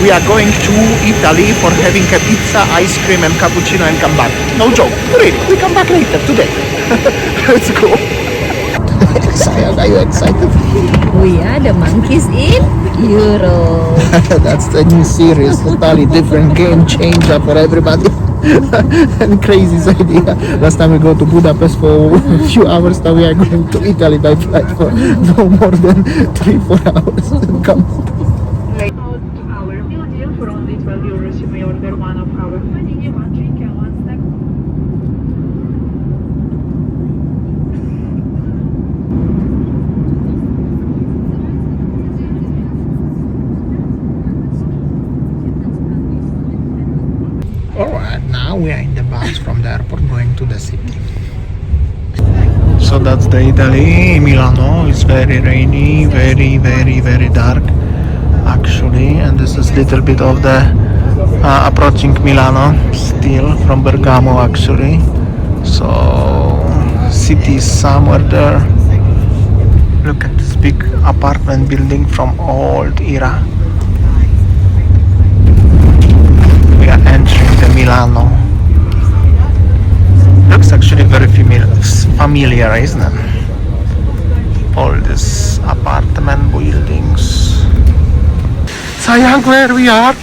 we are going to Italy for having a pizza, ice cream and cappuccino and come back. No joke, really, we come back later today. Let's go. Are you excited? We are the monkeys in Europe. That's the new series, totally different game changer for everybody. And crazy idea. Last time we go to Budapest for a few hours, now we are going to Italy by flight for no more than 3-4 hours. Come. Our meal deal for only 12 euros. You may order one of our panini, one drink and one snack. Alright, now we are in the bus from the airport going to the city. So that's the Italy, Milano. It's very rainy, very dark actually, and this is little bit of the approaching Milano still from Bergamo actually. So city is somewhere there. Look at this big apartment building from old era. We are entering the Milano. Looks actually very familiar, isn't it? All these apartment buildings. Sayang, where we are?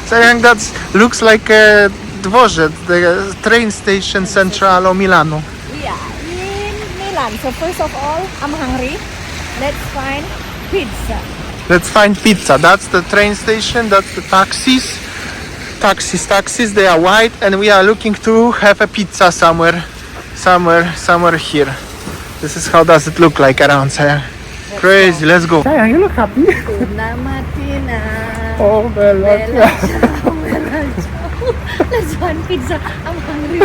Sayang, that looks like a dworzec, the train station Centralo Milano. We are in Milan. So first of all, I'm hungry. Let's find pizza. Let's find pizza. That's the train station, that's the taxis. Taxis, they are white, and we are looking to have a pizza somewhere here. This is how does it look like around Sayang. Crazy, let's go. Sayang, you look happy. Una mattina. Oh, bella. Let's find pizza. I'm hungry.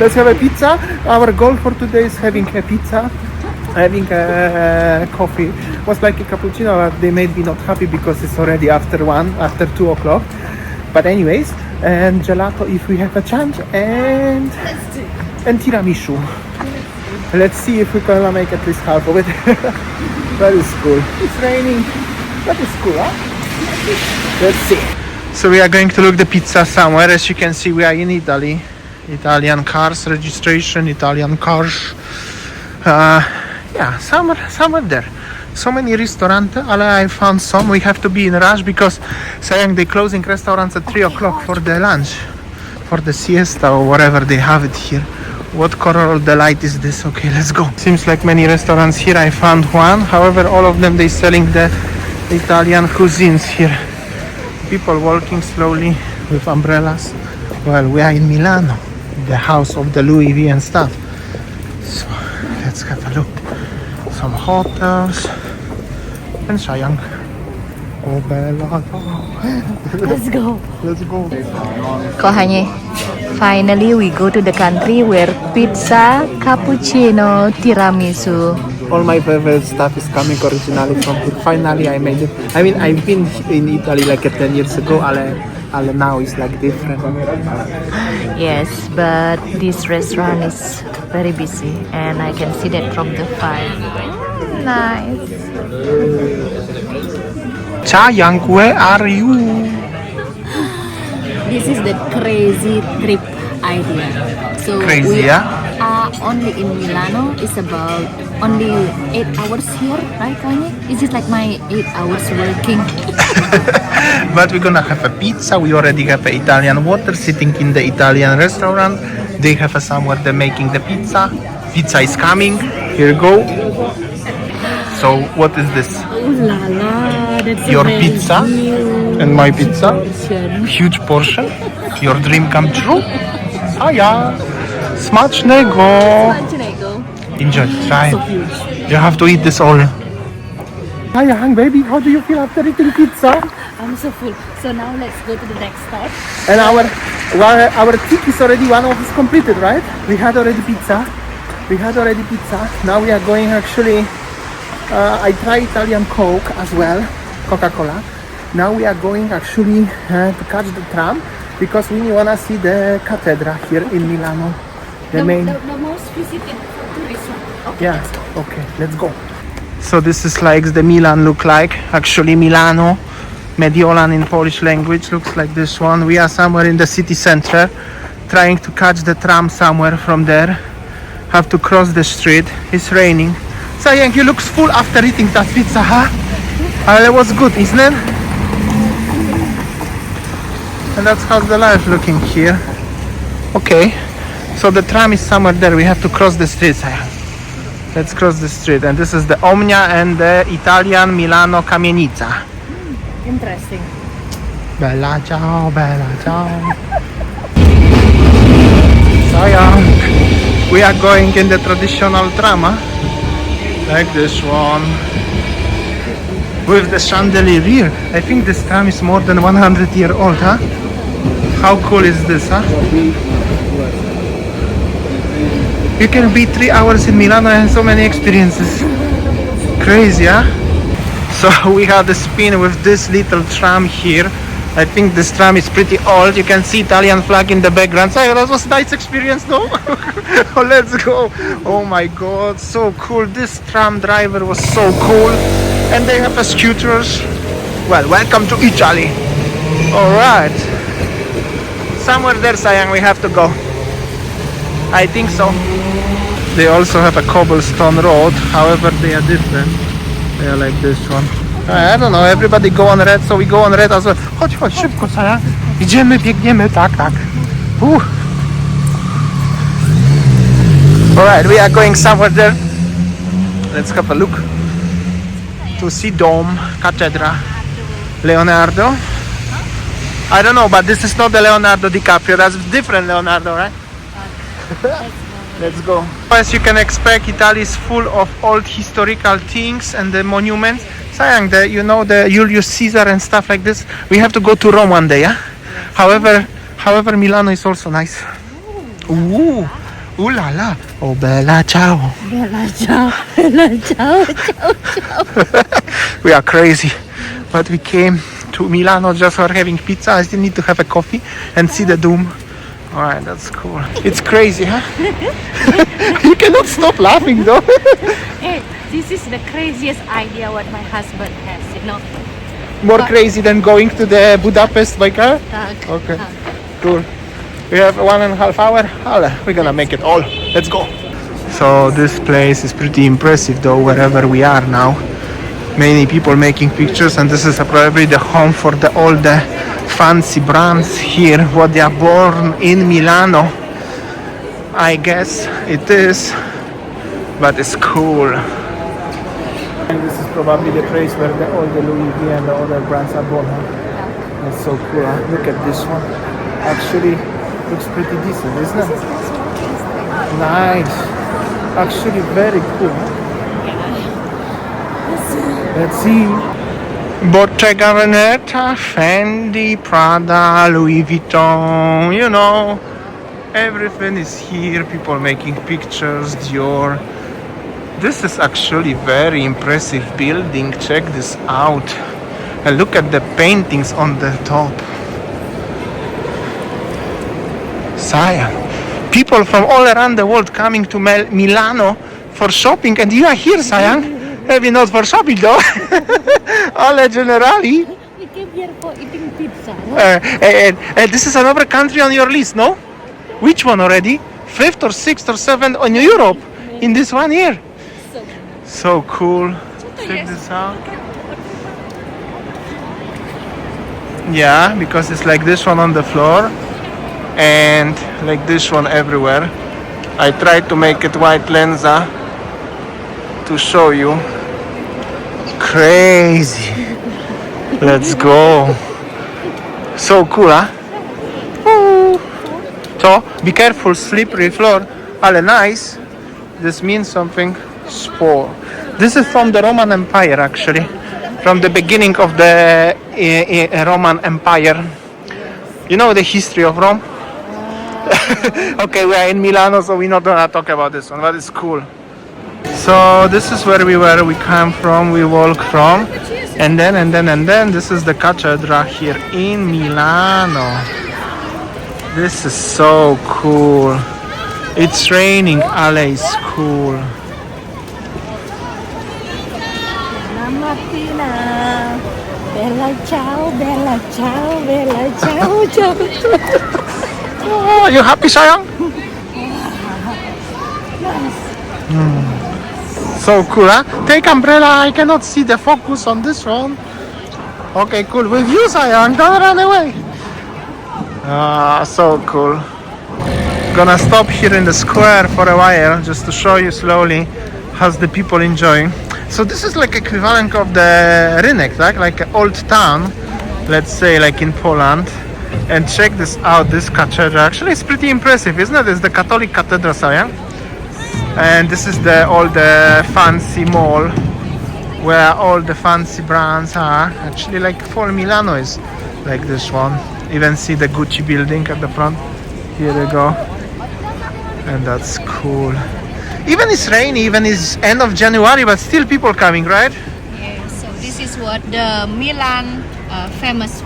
Let's have a pizza. Our goal for today is having a pizza, having a coffee. It was like a cappuccino, but they made me not happy because it's already after 2 o'clock. But anyways, and gelato if we have a chance, and tiramisu. Let's see if we can make at least half of it. That is cool. It's raining. That is cool, huh? Let's see. So we are going to look the pizza somewhere. As you can see, we are in Italy. Italian cars registration, Italian cars. Yeah, somewhere there. So many restaurants. I found some. We have to be in a rush because saying they closing restaurants at 3 o'clock for the lunch, for the siesta or whatever they have it here. What color of the light is this? Okay, let's go. Seems like many restaurants here. I found one. However, all of them they selling the Italian cuisines here. People walking slowly with umbrellas. Well, we are in Milano, the house of the Louis V and stuff. So let's have a look. Some hotels and Sayang. Oh, bella. Let's go. Let's go. Kochanie, finally we go to the country where pizza, cappuccino, tiramisu. All my favorite stuff is coming originally from here. Finally I made it. I mean, I've been in Italy like 10 years ago, ale now it's like different. Yes, but this restaurant is very busy and I can see that from the fire. Nice. Sayang, where are you? This is the crazy trip idea. So Crazy, we yeah? are only in Milano. It's about only 8 hours here, right, Kanye? It's just like my 8 hours working. But we're gonna have a pizza. We already have an Italian water sitting in the Italian restaurant. They have somewhere they're making the pizza. Pizza is coming. Here you go. So what is this? Oh la la, that's Your pizza and my pizza. portion. Huge portion. Your dream come true. Ah yeah. Smacznego. Enjoy. Try. So huge. You have to eat this all. Hi, young baby. How do you feel after eating pizza? I'm so full. So now let's go to the next stop. And our trip is already one of is completed, right? We had already pizza. Now we are going actually. I try Italian Coke as well, Coca-Cola. Now we are going actually to catch the tram because we wanna see the cathedral here in Milano. The most visited tourist one. Okay, Yeah. let's go. Okay, let's go. So this is like the Milan look like. Actually, Milano Mediolan in Polish language. Looks like this one. We are somewhere in the city center, trying to catch the tram somewhere from there. Have to cross the street. It's raining. Sayang, you look full after eating that pizza, huh? It was good, isn't it? And that's how the life looking here. Okay, so the tram is somewhere there. We have to cross the street, Sayang. Let's cross the street. And this is the Omnia and the Italian Milano Kamienica. Interesting. Bella ciao, bella ciao. Sayang, we are going in the traditional tram, huh? Like this one. With the chandelier. I think this tram is more than 100 years old, huh? How cool is this, huh? You can be 3 hours in Milano and so many experiences. Crazy, huh? So we had a spin with this little tram here. I think this tram is pretty old. You can see Italian flag in the background. So that was a nice experience, no? Oh, let's go. Oh my god, so cool. This tram driver was so cool. And they have a scooters. Well, welcome to Italy. Alright. Somewhere there, Sayang, we have to go. I think so. They also have a cobblestone road. However, they are different. They are like this one. I don't know, everybody go on red, so we go on red as well. Chodź, chodź, szybko, Sayang. Idziemy, biegniemy, tak, tak. Alright, we are going somewhere there. Let's have a look. To see Dome, Cathedra, Leonardo. I don't know, but this is not the Leonardo DiCaprio. That's different Leonardo, right? Let's go. As you can expect, Italy is full of old historical things and the monuments. Sayang, the Julius Caesar and stuff like this. We have to go to Rome one day, yeah? However, Milano is also nice. Ooh, ooh la la. Oh, bella ciao. Bella ciao. Bella ciao. Ciao, ciao. We are crazy, but we came to Milano just for having pizza. I still need to have a coffee and see the Dome. Alright, that's cool. It's crazy, huh? You cannot stop laughing though. Hey, this is the craziest idea what my husband has, you know. More crazy than going to the Budapest by car? Tak, Okay, tak. cool. We have 1.5 hours. We're gonna make it all. Let's go. So this place is pretty impressive though, wherever we are now. Many people making pictures, and this is probably the home for all the fancy brands here, what they are born in Milano. I guess it is, but it's cool. And this is probably the place where all the Louis V and the other brands are born. Huh? That's so cool. Huh? Look at this one. Actually, looks pretty decent, isn't it? Nice. Actually, very cool. Huh? Let's see. Bottega Veneta, Fendi, Prada, Louis Vuitton, you know, everything is here. People making pictures, Dior. This is actually very impressive building. Check this out. And look at the paintings on the top. Sayang. People from all around the world coming to Milano for shopping, and you are here, Sayang. Maybe not for shopping though. Ale generally. We came here for eating pizza. This is another country on your list, no? Which one already? 5th or 6th or 7th on Europe in this 1 year. So cool. Check this out. Yeah, because it's like this one on the floor and like this one everywhere. I tried to make it white lensa to show you. Crazy. Let's go. So cool, huh? Woo. So be careful, slippery floor. Ale nice. This means something. Sport. This is from the Roman Empire, actually, from the beginning of the Roman Empire. You know the history of Rome? Okay, we are in Milano, so we're not gonna talk about this one, but it's cool. So this is where we were, we come from, we walk from, and then this is the cathedral here in Milano. This is so cool. It's raining, Ale is cool. Bella ciao, bella ciao, bella ciao, ciao. Oh, you happy, Sayang? So cool, huh? Take umbrella. I cannot see the focus on this one. Okay, cool. With you, Sayang. Don't run away. Ah, so cool. Gonna stop here in the square for a while just to show you slowly how's the people enjoying. So this is like equivalent of the rynek, right? Like an old town, let's say, like in Poland. And check this out, this cathedral. Actually, it's pretty impressive, isn't it? It's the Catholic Cathedral, yeah? And this is all the fancy mall where all the fancy brands are. Actually, like for Milano is like this one. Even see the Gucci building at the front. Here we go. And that's cool. Even it's rainy, even it's end of January, but still people coming, right? Yeah, so this is what the Milan famous.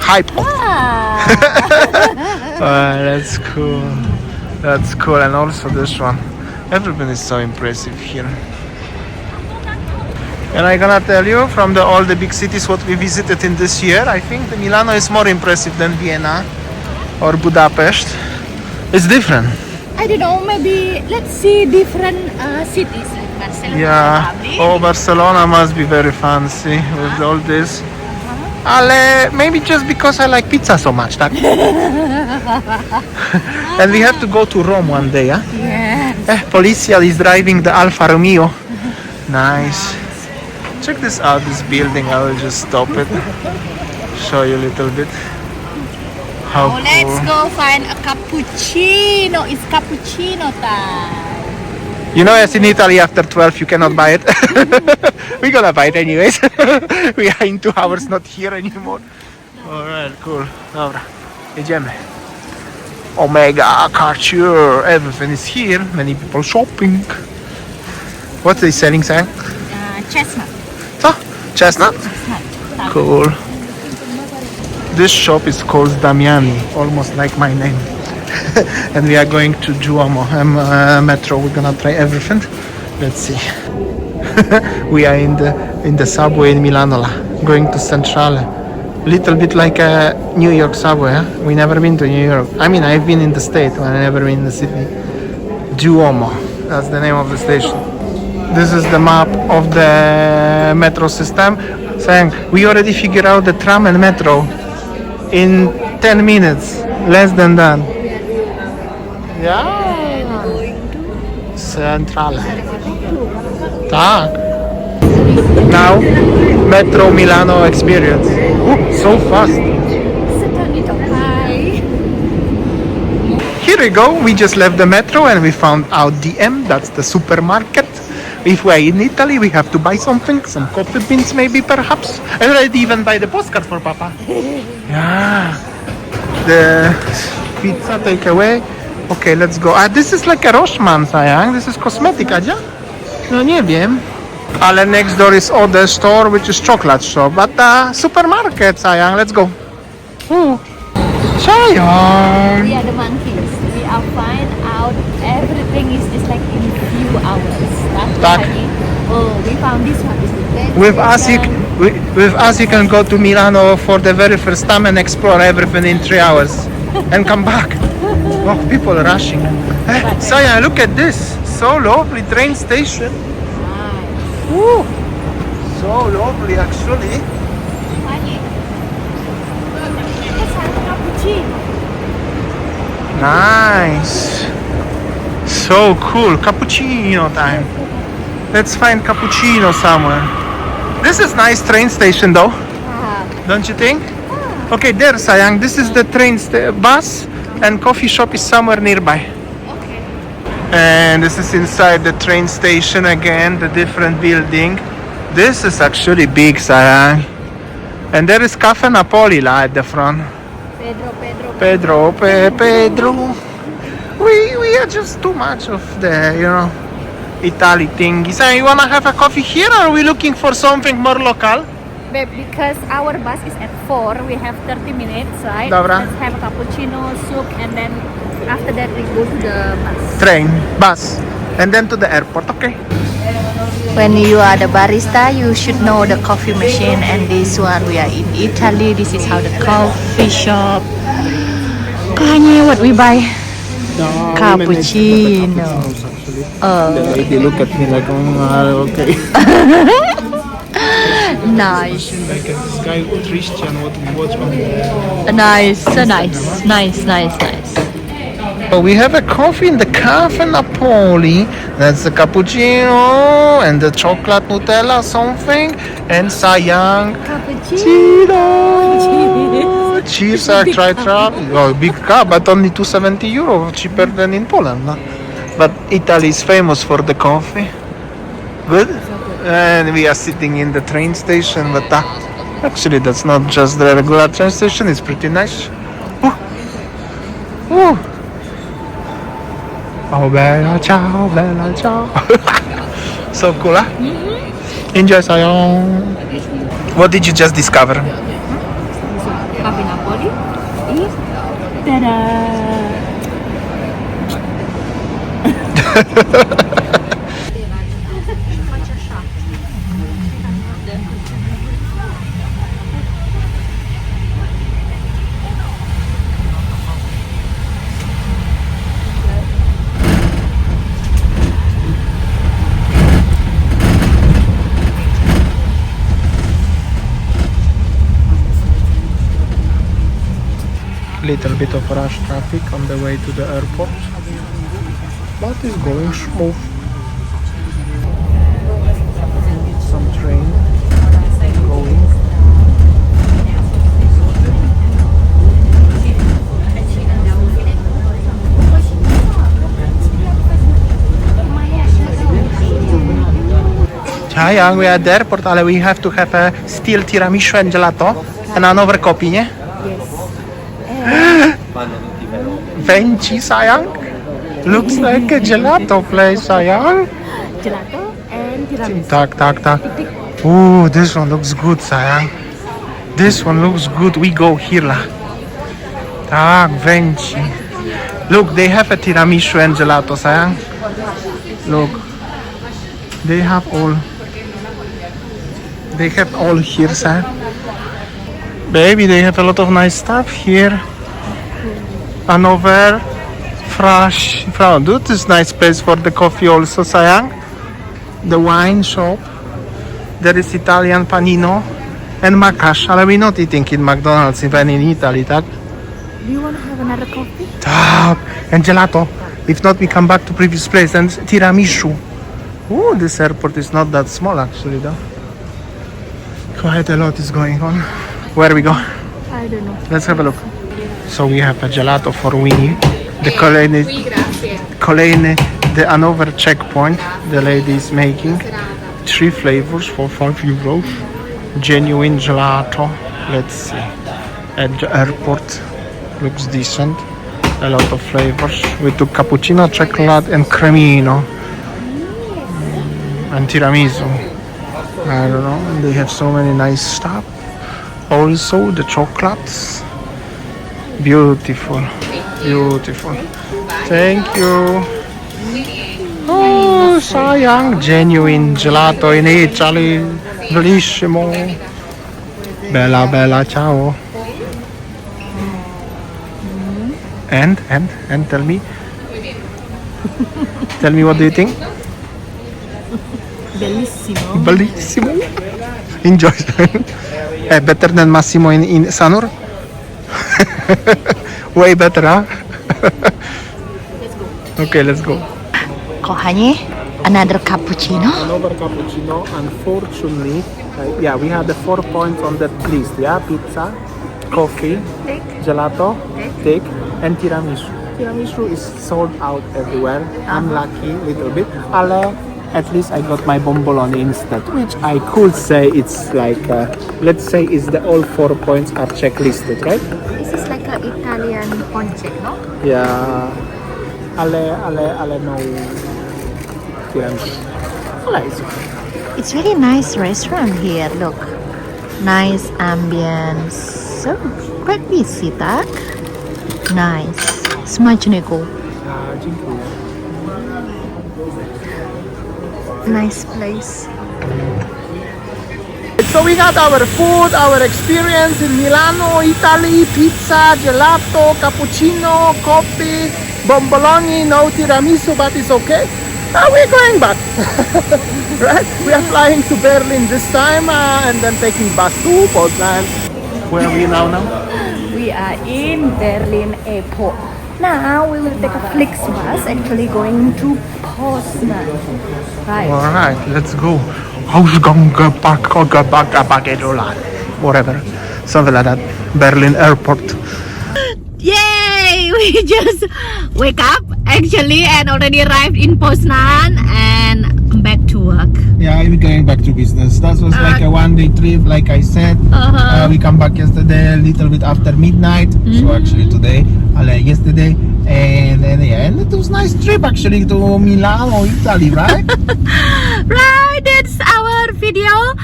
Hype. Ah. That's cool. That's cool. And also this one. Everything is so impressive here. And I'm gonna tell you, from all the big cities what we visited in this year, I think the Milano is more impressive than Vienna or Budapest. It's different. I don't know, maybe let's see different cities like Barcelona. Yeah. Probably. Oh, Barcelona must be very fancy with all this. Maybe just because I like pizza so much. That. And we have to go to Rome one day, huh? Yes. Policia is driving the Alfa Romeo. Nice. Check this out, this building. I will just stop it. Show you a little bit. How Oh, let's cool. go find a cappuccino. It's cappuccino time. You know, as in Italy, after 12 you cannot buy it. We're gonna buy it anyways. We are in 2 hours not here anymore. Alright, cool. Dobra, jedziemy. Omega, Cartier, everything is here. Many people shopping. What are they selling, Sam? Chestnut. Oh, chestnut? Cool. This shop is called Damiani, almost like my name. And we are going to Duomo metro. We're gonna try everything. Let's see. We are in the subway in Milano, going to Centrale. Little bit like a New York subway. Huh? We never been to New York. I mean, I've been in the state, but I never been in the city. Duomo. That's the name of the station. This is the map of the metro system. Saying we already figured out the tram and metro in 10 minutes, less than that. Yeah. Centrale. Tak. Now, Metro Milano experience. Ooh, so fast. Here we go. We just left the metro and we found out DM. That's the supermarket. If we're in Italy, we have to buy something, some coffee beans maybe, perhaps. And I'd even buy the postcard for Papa. Yeah. The pizza takeaway. Okay, let's go. This is like a Rossmann, sayang. This is cosmetic, Adzia? No, nie wiem. Ale next door is other store, which is chocolate shop. But supermarket, sayang. Let's go. Ooh. Sayang. We are the monkeys. We are find out everything is just like in few hours. Tak. We found this one. Is the best With us, station. with us, you can go to Milano for the very first time and explore everything in 3 hours and come back. Oh, people are rushing. Saya, look at this. So lovely train station. Ooh. So lovely, actually. Let's have a cappuccino. Nice. So cool. Cappuccino time. Let's find cappuccino somewhere. This is nice train station though. Don't you think? Okay, there, Sayang. This is the train bus and coffee shop is somewhere nearby. Okay. And this is inside the train station again, the different building. This is actually big, Sayang. And there is Cafe Napoli at the front. Pedro. We are just too much of the, Italy thing. So you wanna have a coffee here, or are we looking for something more local? Babe, because our bus is at 4, we have 30 minutes, right? Dobra. Let's have a cappuccino, soup, and then after that we go to the bus. Bus, and then to the airport, okay? When you are the barista, you should know the coffee machine. And this one, we are in Italy. This is how the coffee shop. Kanye, what we buy? Cappuccino. The lady look at me like, okay. Nice. Like this guy Christian, what watch on the... Nice. So nice. Nice. So we have a coffee in the Cafe Napoli. That's the cappuccino and the chocolate Nutella something and Sayang Cappuccino. Cheers, I try. Oh, big cup, but only €270, cheaper than in Poland. No? But Italy is famous for the coffee. Good. And we are sitting in the train station, but actually that's not just the regular train station. It's pretty nice. Ooh. Oh, bella ciao, bella ciao. So cool, huh? Enjoy, Sayong. What did you just discover? Cafe Napoli is Little bit of rush traffic on the way to the airport, but it's going smooth. Some train going. Hi, we are at the airport, ale we have to have a still tiramisu and gelato and another copy, nie? Venci, sayang. Looks like a gelato place, sayang. gelato and tiramisu. Tak. Ooh, this one looks good, sayang. This one looks good. We go here, lah. Tak, Venci. Look, they have a tiramisu and gelato, sayang. Look, they have all. They have all here, sayang. Baby, they have a lot of nice stuff here. Another fresh found. This is nice place for the coffee also, sayang. The wine shop. There is Italian panino and macash. Ale we're not eating in McDonald's even in Italy, tak? Do you want to have another coffee? Tak. And gelato. If not, we come back to previous place and tiramisu. Ooh, this airport is not that small actually, though. Quite a lot is going on. Where we go? I don't know. Let's have a look. So we have a gelato for Winnie. The Colene, the another checkpoint the lady is making. 3 flavors for €5. Genuine gelato. Let's see. At the airport. Looks decent. A lot of flavors. We took cappuccino, chocolate and cremino. And tiramisu. I don't know. They have so many nice stuff. Also the chocolates. Beautiful. Thank you. Oh, sayang. Genuine gelato in Italy. Bellissimo. Bella, ciao. And tell me. Tell me, what do you think? Bellissimo. Enjoy. Better than Massimo in Sanur? Way better, huh? Okay, let's go. Kohanye, another cappuccino. Another cappuccino. Unfortunately, we had the 4 points on that list. Yeah, pizza, coffee, gelato, cake, and tiramisu. Tiramisu is sold out everywhere. I'm lucky a little bit. Ale, at least I got my bomboloni instead, which I could say it's like, let's say it's the all 4 points are checklisted, right? This is like an Italian ponche, no? Yeah. Ale, no. Tiramisu. Ale, it's okay. It's really nice restaurant here. Look, nice ambience. So quite busy, tak? Nice. Smacznego. Dziękuję. Nice place. So we got our food, our experience in Milano, Italy, pizza, gelato, cappuccino, coffee, bomboloni, no tiramisu, but it's okay. Now we're going back, right? We are flying to Berlin this time and then taking bus to Poznan. Where are we now? We are in Berlin airport. Now we will take a Flix bus actually going to Poznan. Right. All right, let's go. Whatever, something like that. Berlin airport. Yay! We just wake up actually and already arrived in Poznan and I'm back to work. Yeah, we're going back to business. That was like a one-day trip, like I said. We come back yesterday a little bit after midnight. So actually today, yesterday, and yeah, and it was a nice trip actually to Milan or Italy, right? Right, that's our video.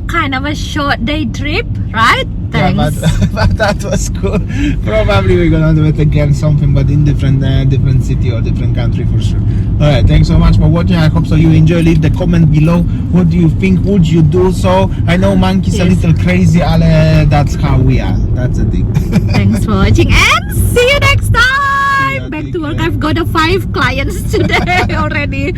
Kind of a short day trip, right? Yeah, Thanks. but that was cool. Probably we're gonna do it again, something, but in different city or different country for sure. All right, thanks so much for watching. I hope so you enjoy. Leave the comment below. What do you think? Would you do so? I know monkeys a little crazy, ale that's how we are. That's the thing. Thanks for watching and see you next time. Back to work. I've got 5 clients today already.